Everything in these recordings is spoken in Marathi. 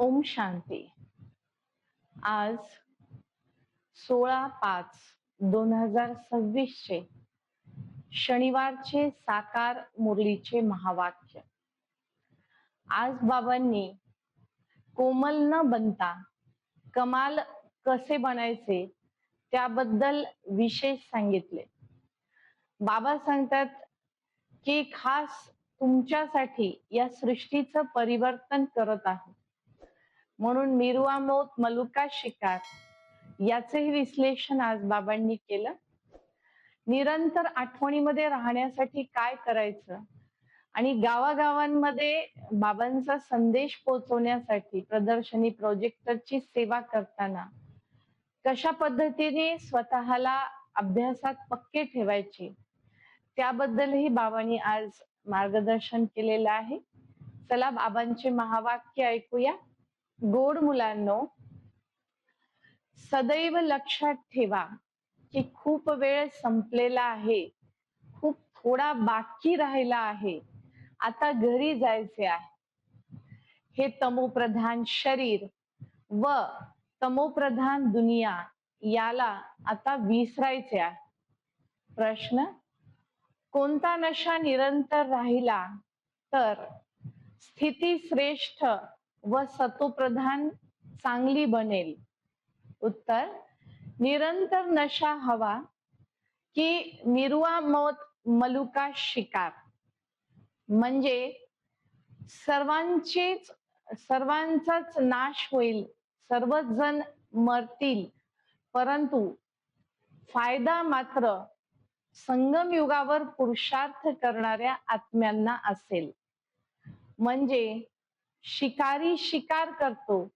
ओम शांती. आज 16/5/2026 चे शनिवारचे साकार मुरलीचे महावाक्य. आज बाबांनी कोमल न बनता कमाल कसे बनायचे त्याबद्दल विशेष सांगितले. बाबा सांगतात की खास तुमच्यासाठी या सृष्टीचं परिवर्तन करत आहे, म्हणून मिरुआ मौत मलुका शिकार याचेही विश्लेषण आज बाबांनी केलं. निरंतर आठवणीमध्ये राहण्यासाठी काय करायचं आणि गावागावांमध्ये बाबांचा संदेश पोहोचवण्यासाठी प्रदर्शनी प्रोजेक्टरची सेवा करताना कशा पद्धतीने स्वतःला अभ्यासात पक्के ठेवायचे त्याबद्दलही बाबांनी आज मार्गदर्शन केलेलं आहे. चला बाबांचे महावाक्य ऐकूया. गोड मुलांनो, सदैव लक्षात ठेवा की खूप वेळ संपलेला आहे, खूप थोडा बाकी राहिला आहे, आता घरी जायचे आहे. हे तमोप्रधान शरीर व तमोप्रधान दुनिया याला आता विसरायचे आहे. प्रश्न: कोणता नशा निरंतर राहिला तर स्थिती श्रेष्ठ व सतोप्रधान चांगली बनेल? उत्तर: निरंतर नशा हवा की मिरुआ मौत मलुका शिकार, म्हणजे सर्वांचाच नाश होईल, सर्वच जण मरतील, परंतु फायदा मात्र संगम युगावर पुरुषार्थ करणाऱ्या आत्म्यांना असेल. म्हणजे शिकारी शिकार करतो,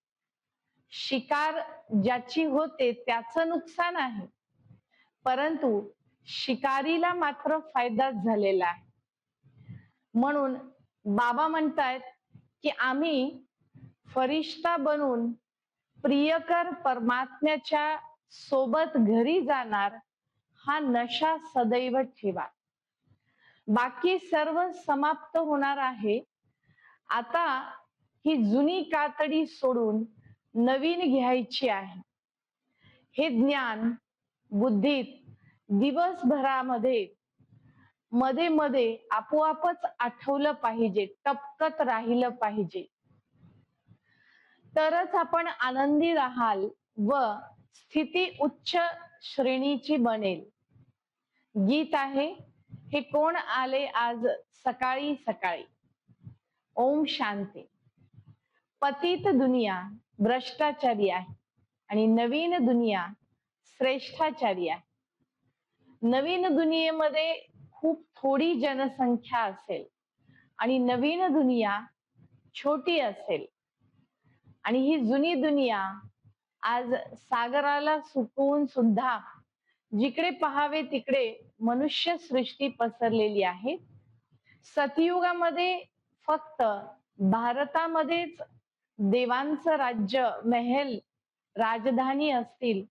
शिकार ज्याची होते त्याचं नुकसान आहे, परंतु शिकारीला मात्र फायदाच झालेला आहे. म्हणून बाबा म्हणतायत की आम्ही फरिश्ता बनून प्रियकर परमात्म्याच्या सोबत घरी जाणार, हा नशा सदैव ठेवा. बाकी सर्व समाप्त होणार आहे. आता ही जुनी कातडी सोडून नवीन घ्यायची आहे. हे ज्ञान बुद्धीत दिवसभरामध्ये मध्ये मध्ये आपोआपच आठवलं पाहिजे, टपकत राहिलं पाहिजे, तरच आपण आनंदी राहाल व स्थिती उच्च श्रेणीची बनेल. गीत आहे. हे कोण आले आज सकाळी सकाळी? ओम शांती. पतित दुनिया भ्रष्टाचारी आहे आणि नवीन दुनिया श्रेष्ठाचारी आहे. नवीन दुनियेमध्ये खूप थोडी जनसंख्या असेल आणि नवीन दुनिया छोटी असेल. आणि ही जुनी दुनिया आज सागराला सुकवून सुद्धा जिकडे पहावे तिकडे मनुष्य सृष्टी पसरलेली आहे. सतयुगामध्ये फक्त भारतामध्येच देवांचं राज्य, महल, राजधानी असतील,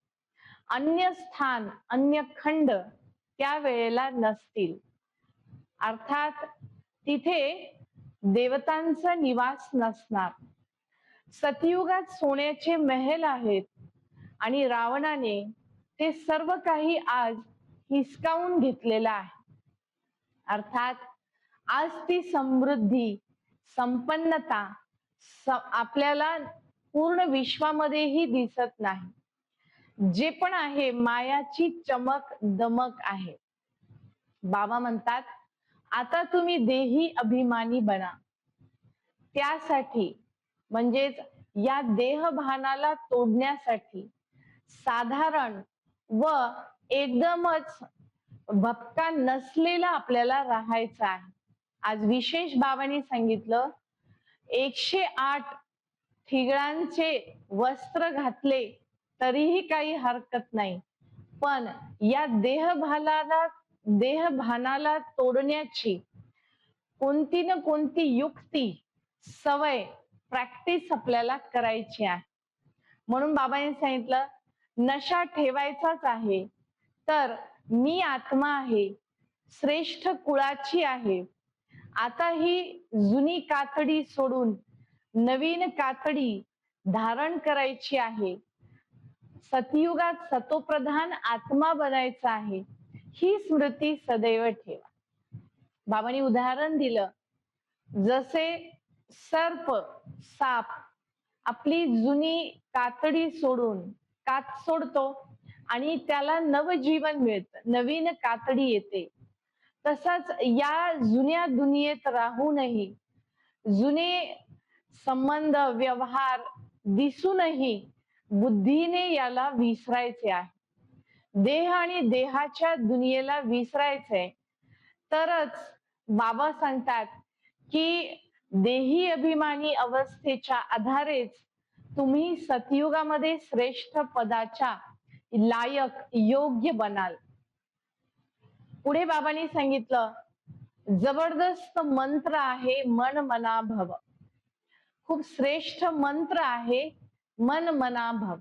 अन्य स्थान, अन्य खंड त्यावेळेला नसतील. अर्थात तिथे देवतांचा निवास नसणार. सतयुगात सोन्याचे महल आहेत आणि रावणाने ते सर्व काही आज हिसकावून घेतलेलं आहे. अर्थात आज ती समृद्धी, संपन्नता आपल्याला पूर्ण विश्वामध्येही दिसत नाही. जे पण आहे मायाची चमक दमक आहे. बाबा म्हणतात आता तुम्ही देही अभिमानी बना. त्यासाठी म्हणजेच या देहभानाला तोडण्यासाठी साधारण व एकदमच भपका नसलेला आपल्याला राहायचं आहे. आज विशेष बाबांनी सांगितलं 108 ठिगळांचे वस्त्र घातले तरीही काही हरकत नाही, पण या देहभानाला तोडण्याची कोणती ना कोणती युक्ती, सवय, प्रॅक्टिस आपल्याला करायची आहे. म्हणून बाबांनी सांगितलं नशा ठेवायचाच आहे तर मी आत्मा आहे, श्रेष्ठ कुळाची आहे. आता ही जुनी कातडी सोडून नवीन कातडी धारण करायची आहे, सतयुगात सतोप्रधान आत्मा बनायचा आहे, ही स्मृती सदैव ठेवा. बाबांनी उदाहरण दिलं, जसे सर्प, साप आपली जुनी कातडी सोडून कात सोडतो आणि त्याला नवजीवन मिळतं, नवीन कातडी येते. तसंच या जुन्या दुनियेत राहूनही जुने संबंध व्यवहार दिसूनही बुद्धीने याला विसरायचे आहे. देह आणि देहाच्या दुनियेला विसरायचंय. तरच बाबा सांगतात की देही अभिमानी अवस्थेच्या आधारेच तुम्ही सतयुगामध्ये श्रेष्ठ पदाच्या लायक योग्य बनाल. पुढे बाबांनी सांगितलं, जबरदस्त मंत्र आहे मन मना भव. खूप श्रेष्ठ मंत्र आहे मन मना भव.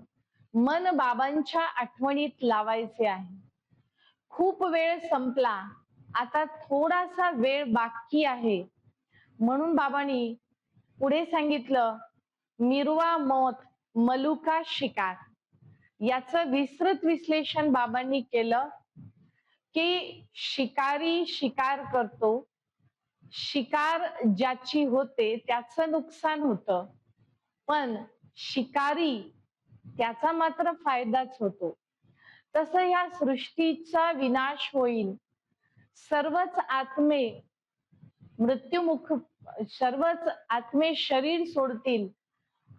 मन बाबांच्या आठवणीत लावायचे आहे. खूप वेळ संपला, आता थोडासा वेळ बाकी आहे. म्हणून बाबांनी पुढे सांगितलं, मिरवा मौत मलुका शिकार. याचं विस्तृत विश्लेषण बाबांनी केलं की शिकारी शिकार करतो, शिकार ज्याची होते त्याचं नुकसान होतं, पण शिकारी त्याचा मात्र फायदाच होतो. तसं या सृष्टीचा विनाश होईल, सर्वच आत्मे मृत्युमुख, सर्वच आत्मे शरीर सोडतील,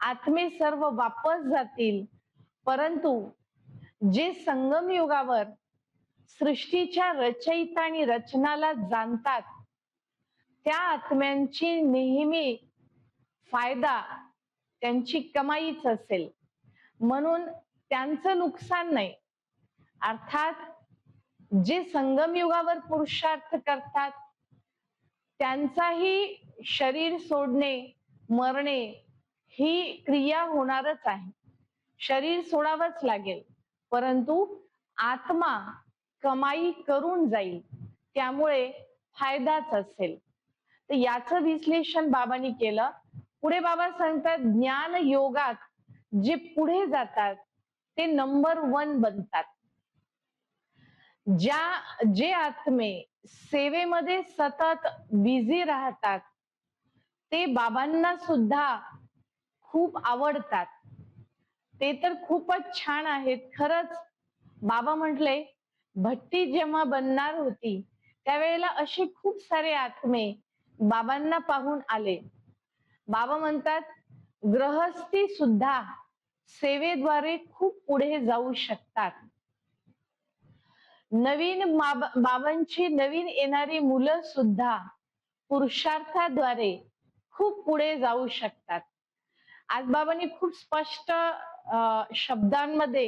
आत्मे सर्व वापस जातील, परंतु जे संगम युगावर सृष्टीच्या रचयिता आणि रचनाला जाणतात त्या आत्म्यांची नेहमी फायदा, त्यांची कमाईच असेल, म्हणून त्यांचं नुकसान नाही. अर्थात जे संगम युगावर पुरुषार्थ करतात त्यांचाही शरीर सोडणे, मरणे ही क्रिया होणारच आहे. शरीर सोडावंच लागेल, परंतु आत्मा कमाई करून जाईल, त्यामुळे फायदाच असेल. तर याचं विश्लेषण बाबांनी केलं. पुढे बाबा सांगतात, ज्ञान योगात जे पुढे जातात ते नंबर 1 बनतात. जे आत्मे सेवेमध्ये सतत बिझी राहतात ते बाबांना सुद्धा खूप आवडतात. ते तर खूपच छान आहेत. खरंच बाबा म्हटले, भट्टी जेव्हा बनणार होती त्यावेळेला असे खूप सारे आत्मे बाबांना पाहून आले. बाबा म्हणतात, गृहस्थी सुद्धा सेवेद्वारे खूप पुढे जाऊ शकतात. नवीन बाबांची नवीन येणारी मुलं सुद्धा पुरुषार्थाद्वारे खूप पुढे जाऊ शकतात. आज बाबांनी खूप स्पष्ट शब्दांमध्ये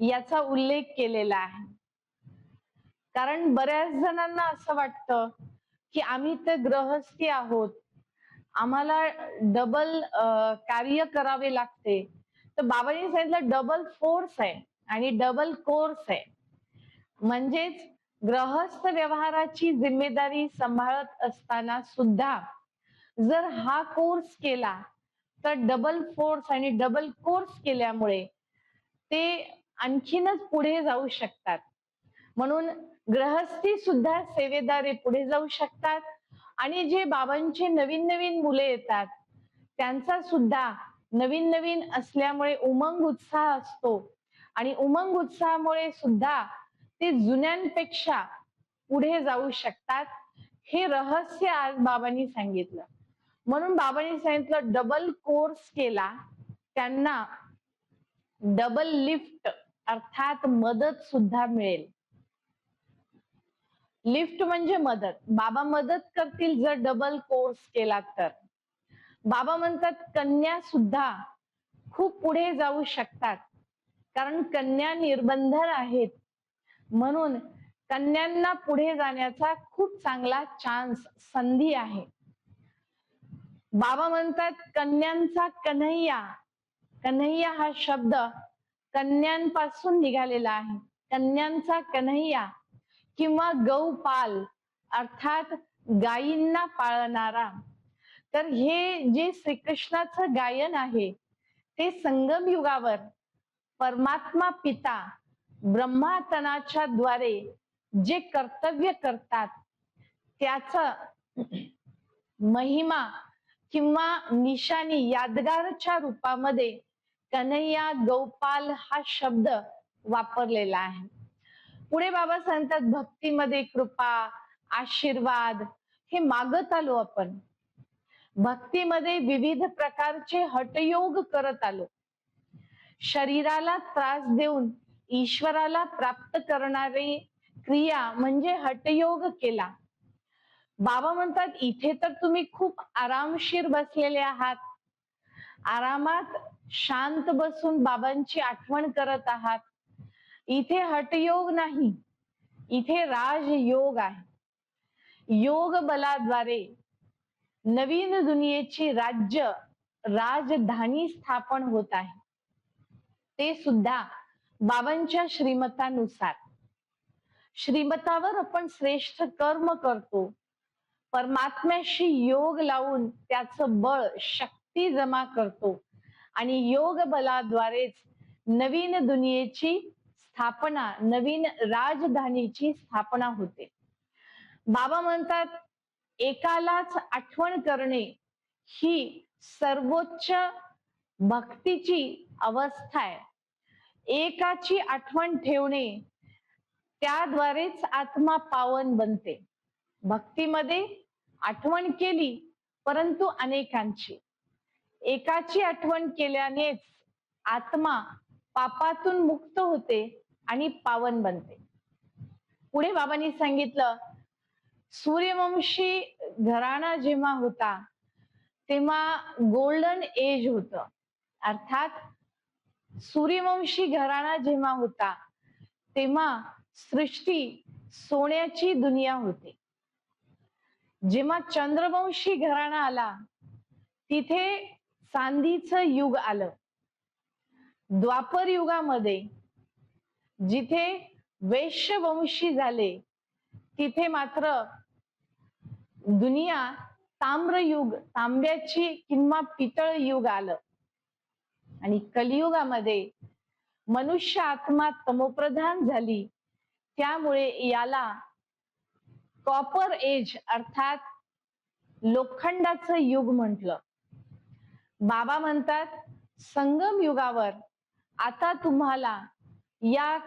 याचा उल्लेख केलेला आहे. कारण बऱ्याच जणांना असं वाटतं की आम्ही तर गृहस्थी आहोत, आम्हाला डबल कार्य करावे लागते. तर बाबांनी सांगितलं, डबल फोर्स आहे आणि डबल कोर्स आहे. म्हणजेच गृहस्थ व्यवहाराची जिम्मेदारी सांभाळत असताना सुद्धा जर हा कोर्स केला तर डबल फोर्स आणि डबल कोर्स केल्यामुळे ते आणखीनच पुढे जाऊ शकतात. म्हणून गृहस्थी सुद्धा सेवेद्वारे पुढे जाऊ शकतात. आणि जे बाबांचे नवीन नवीन मुले येतात त्यांचा सुद्धा नवीन नवीन असल्यामुळे उमंग उत्साह असतो आणि उमंग उत्साहामुळे सुद्धा ते जुन्यांपेक्षा पुढे जाऊ शकतात. हे रहस्य आज बाबांनी सांगितलं. म्हणून बाबांनी सांगितलं, डबल कोर्स केला त्यांना डबल लिफ्ट अर्थात मदत सुद्धा मिळेल. लिफ्ट म्हणजे मदत. बाबा मदत करतील जर डबल कोर्स केला तर. बाबा म्हणतात, कन्या सुद्धा खूप पुढे जाऊ शकतात, कारण कन्या निर्बंधन आहेत. म्हणून कन्यांना पुढे जाण्याचा खूप चांगला चान्स, संधी आहे. बाबा म्हणतात, कन्यांचा कन्हैया, कन्हैया हा शब्द कन्यांपासून निघालेला आहे. कन्यांचा कन्हैया किंवा गौपाल अर्थात गायींना पाळणारा. तर हे जे श्रीकृष्णाचं गायन आहे ते संगम युगावर परमात्मा पिता ब्रह्मातनाच्या द्वारे जे कर्तव्य करतात त्याच महिमा किंवा निशाणी यादगारच्या रूपामध्ये कन्हैया गोपाल हा शब्द वापरलेला आहे. पुढे बाबा सांगतात, भक्तीमध्ये कृपा आशीर्वाद हे मागत आलो आपण. भक्तीमध्ये विविध प्रकारचे हठयोग करत आलो. शरीराला त्रास देऊन ईश्वराला प्राप्त करणारी क्रिया म्हणजे हठयोग केला. बाबा म्हणतात, इथे तर तुम्ही खूप आरामशीर बसलेले आहात, आरामात शांत बसून बाबांची आठवण करत आहात. इथे हठयोग नाही, इथे राजयोग आहे. योग बलाद्वारे नवीन दुनियेची राज्य राजधानी स्थापन होत आहे, ते सुद्धा बाबांच्या श्रीमतानुसार. श्रीमतावर आपण श्रेष्ठ कर्म करतो, परमात्म्याशी योग लावून त्याचं बळ शक्ती जमा करतो आणि योग बलाद्वारेच नवीन दुनियेची स्थापना, नवीन राजधानीची स्थापना होते. बाबा म्हणतात, एकालाच आठवण करणे ही सर्वोच्च भक्तीची अवस्था आहे. एकाची आठवण ठेवणे त्याद्वारेच आत्मा पावन बनते. भक्तीमध्ये आठवण केली परंतु अनेकांची, एकाची आठवण केल्यानेच आत्मा पापातून मुक्त होते आणि पावन बनते. पुढे बाबांनी सांगितलं, सूर्यवंशी घराणा जेव्हा होता तेव्हा गोल्डन एज होत. अर्थात सूर्यवंशी घराणा जेव्हा होता तेव्हा सृष्टी सोन्याची दुनिया होती. जेव्हा चंद्रवंशी घराणा आला तिथे चांदीचं युग आलं. द्वापर युगामध्ये जिथे वैश्यवंशी झाले तिथे मात्र दुनिया ताम्रयुग, तांब्याची किंवा पितळ युग आलं. आणि कलियुगामध्ये मनुष्य आत्मा तमोप्रधान झाली, त्यामुळे याला कॉपर एज अर्थात लोखंडाचं युग म्हटलं. बाबा म्हणतात, संगम युगावर आता तुम्हाला या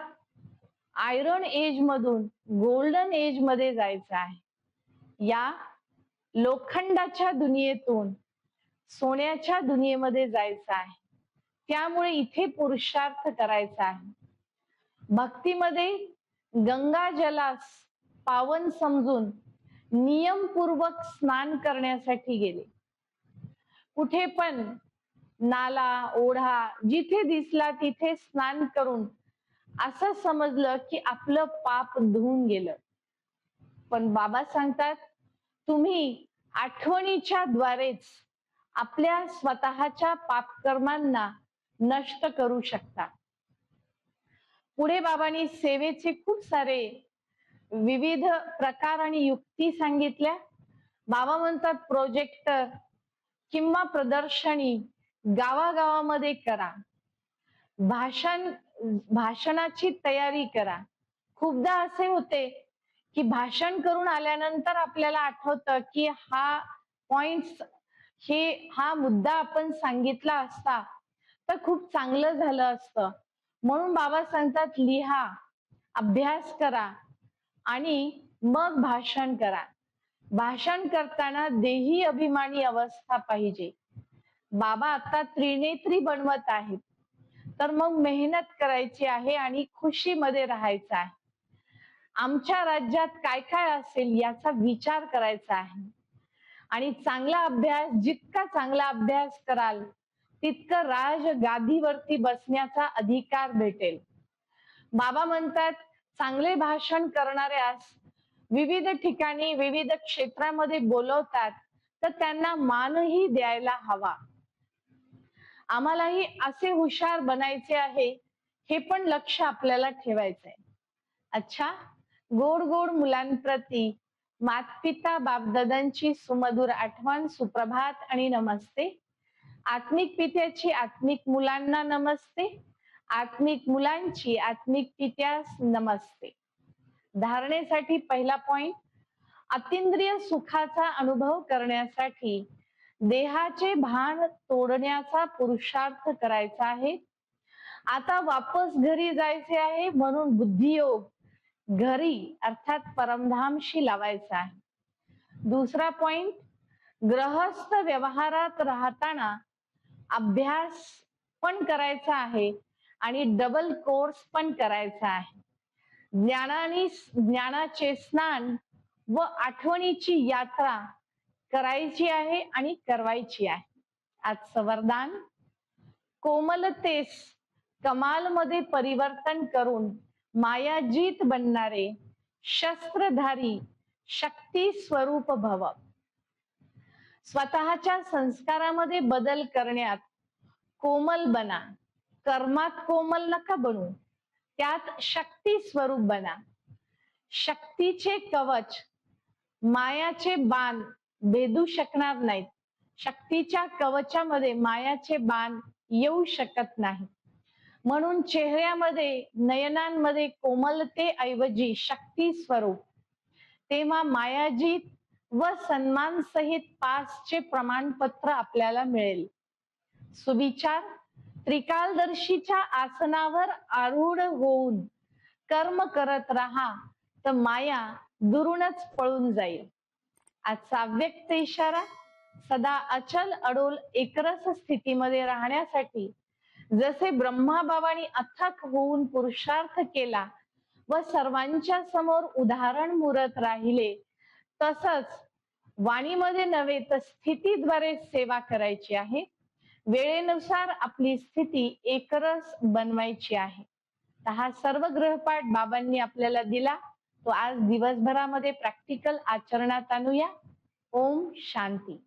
आयरन एज मधून गोल्डन एज मध्ये जायचं आहे. या लोखंडाच्या दुनियेतून सोन्याच्या दुनियेमध्ये जायचं आहे. त्यामुळे इथे पुरुषार्थ करायचा आहे. भक्तीमध्ये गंगा जलास पावन समजून नियमपूर्वक स्नान करण्यासाठी गेले. कुठे पण नाला ओढा जिथे दिसला तिथे स्नान करून असं समजलं की आपलं पाप धुवून गेलं. पण बाबा सांगतात, तुम्ही आठवणीच्या द्वारेच आपल्या स्वतःच्या पापकर्मांना नष्ट करू शकता. पुढे बाबांनी सेवेचे खूप सारे विविध प्रकार आणि युक्ती सांगितल्या. बाबा म्हणतात, प्रोजेक्टर किंवा प्रदर्शनी गावागावामध्ये करा. भाषणाची तयारी करा. खूपदा असे होते की भाषण करून आल्यानंतर आपल्याला आठवतं की हा पॉइंट्स, हा मुद्दा आपण सांगितला असता तर खूप चांगलं झालं असतं. म्हणून बाबा सांगतात, लिहा, अभ्यास करा आणि मग भाषण करा. भाषण करताना देही अभिमानी अवस्था पाहिजे. बाबा आता त्रिनेत्री बनवत आहेत, तर मग मेहनत करायची आहे आणि खुशीमध्ये राहायचं आहे. आमच्या राज्यात काय काय असेल याचा विचार करायचा आहे. आणि चांगला अभ्यास, जितका चांगला अभ्यास कराल तितकं राज गादीवरती बसण्याचा अधिकार भेटेल. बाबा म्हणतात, चांगले भाषण करणाऱ्यास विविध ठिकाणी विविध क्षेत्रामध्ये बोलवतात, तर त्यांना मानही द्यायला हवा. आम्हालाही असे हुशार बनायचे आहे, हे पण लक्ष आपल्याला ठेवायचंय. अच्छा, गोड गोड मुलांप्रती मातपिता बापदादांची सुमधुर आठवण, सुप्रभात आणि नमस्ते. आत्मिक पित्याची आत्मिक मुलांना नमस्ते, आत्मिक मुलांची आत्मिक पित्यास नमस्ते. धारणेसाठी पहिला पॉइंट, अतिंद्रिय सुखाचा अनुभव करण्यासाठी देहाचे भान तोडण्याचा पुरुषार्थ करायचा आहे. आता वापस घरी जायचे आहे म्हणून बुद्धियोग घरी अर्थात परमधामशी लावायचा आहे. दुसरा पॉइंट, गृहस्थ व्यवहारात राहताना अभ्यास पण करायचा आहे आणि डबल कोर्स पण करायचा आहे. ज्ञानाचे स्नान व आठवणीची यात्रा करायची आहे आणि करवायची आहे. आजचं वरदान, कोमलतेस कमालमध्ये परिवर्तन करून मायाजीत बनणारे शस्त्रधारी शक्ती स्वरूप भव. स्वतःच्या संस्कारामध्ये बदल करण्यात कोमल बना, कर्मात कोमल नका बनू, त्यात शक्ती स्वरूप बना. शक्तीचे कवच मायाचे बाण भेदू शकणार नाहीत. शक्तीच्या कवचामध्ये मायाचे बाण येऊ शकत नाही. म्हणून चेहऱ्यामध्ये नयनांमध्ये कोमलते ऐवजी शक्ती स्वरूप. तेव्हा मायाजीत व सन्मान सहित पासचे प्रमाणपत्र आपल्याला मिळेल. सुविचार, त्रिकालदर्शीच्या आसनावर आरूढ होऊन कर्म करत राहा तर माया दुरूनच पळून जाईल. आजचा व्यक्त इशारा, सदा अचल अडोल एकरस स्थितीमध्ये राहण्यासाठी जसे ब्रह्माबाबांनी अथक होऊन पुरुषार्थ केला व सर्वांच्या समोर उदाहरण मुरत राहिले, तसंच वाणीमध्ये नव्हे तर स्थितीद्वारे सेवा करायची आहे. वेळेनुसार आपली स्थिती एकरस बनवायची आहे. तर हा सर्व ग्रहपाठ बाबांनी आपल्याला दिला, तो आज दिवसभरामध्ये प्रॅक्टिकल आचरणात आणूया. ओम शांती.